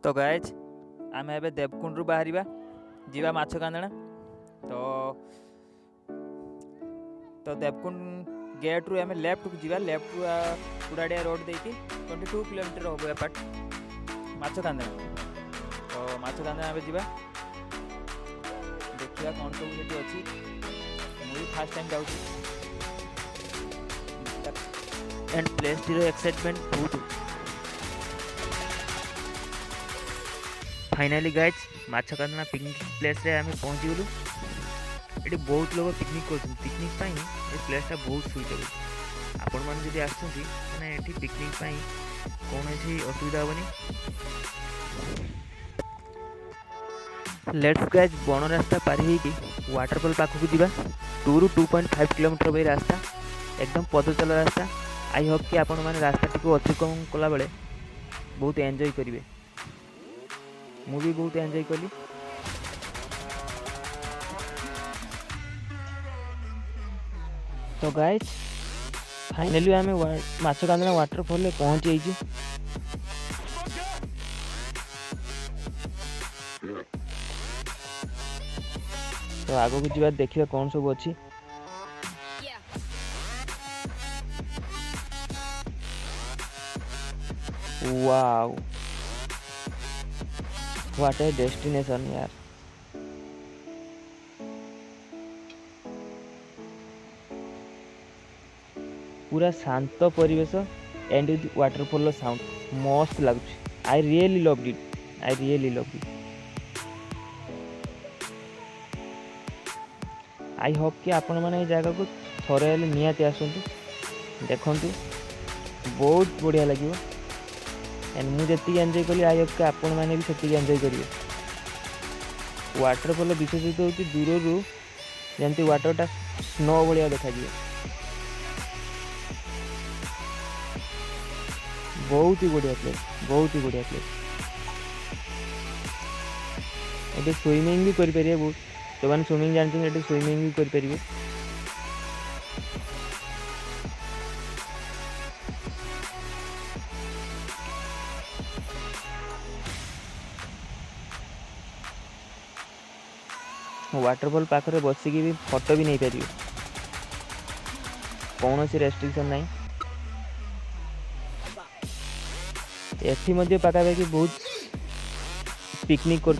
तो गाइज आम ए देवकुंड बाहर जीवा माछ कांदना। तो तो देवकुंड गेट रु आम लेफ्ट को जीवा। लेफ्ट रु कुड़ाड़िया रोड देकी 22 किलोमीटर हम एपाट माछ कांदना। तो माछ कांदना आम जीवा देखा कौन सब ये अच्छी। मुझे फास्ट टाइम जाऊँ एंड प्लेस टी एक्साइटमेंट बहुत। फाइनाली गाइज माछ कांदना पिकनिक प्लेस रे आम पहुँची गलु। ये बहुत लोग पिकनिक कर पिकनिक ये प्लेसटा बहुत सुइटेबल। आपण मैंने जब आसती पिकनिक कौन असुविधा हेनी। लेट्स गाइज बण रास्ता पारी वाटरफॉल पाखक जीवा। 2 ରୁ 2.5 किलोमीटर भाई रास्ता एकदम पदचल रास्ता। आई होप कि आपण मैंने रास्ता टी अतिक्रमण कला बेले बहुत एंजॉय करेंगे। मु भी बहुत एंजॉय कली। तो गाइज फाइनली आम माछ कांदना वाटरफॉल में पहुँच जाइए। तो आगो को जीवा देखिए कौन सब अच्छी। वाओ व्हाट ए डेस्टिनेशन यार। पूरा शांत परिवेश एंड विथ वाटरफॉल साउंड मस्त लगुच। I really loved it. I really loved it. I hope कि आपण मैंने जगह को थोड़े निहाती आसतु देखु बहुत बढ़िया लगे। एंड मुझे एंजॉय कली आई होप कि आपण मैंने भी से एंजॉय करेंगे। वाटरफॉल विशेषत होती दूर रू जमती वाटरटा स्नो भाया देखा। बहुत ही बढ़िया प्लेस। बहुत ही बढ़िया प्लेस। ये स्विमिंग भी करें बहुत जो मैंने स्विमिंग जानते हैं स्विमिंग भी करें। वाटरफॉल पाखे बसिकी भी फोटो भी नहीं पारे। कौन सी रेस्ट्रिक्शन नहीं। एठी पाखापाखि बहुत पिकनिक कर।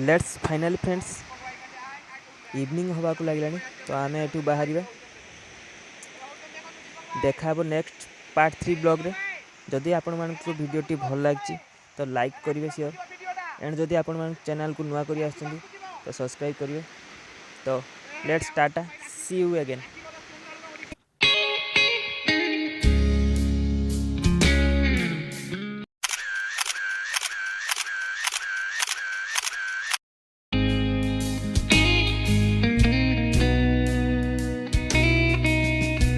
लेट्स फाइनली फ्रेंड्स इवनिंग हवा को लगे। तो आम एठू बाहर देखा नेक्स्ट पार्ट 3 ब्लॉग रे। जदि आपण मानक वीडियोटी भल लगी तो लाइक करेंगे श्योर। एंड जदि आपण मान चैनल को नुआ करी तो सब्सक्राइब करेंगे। तो let's tata see you again.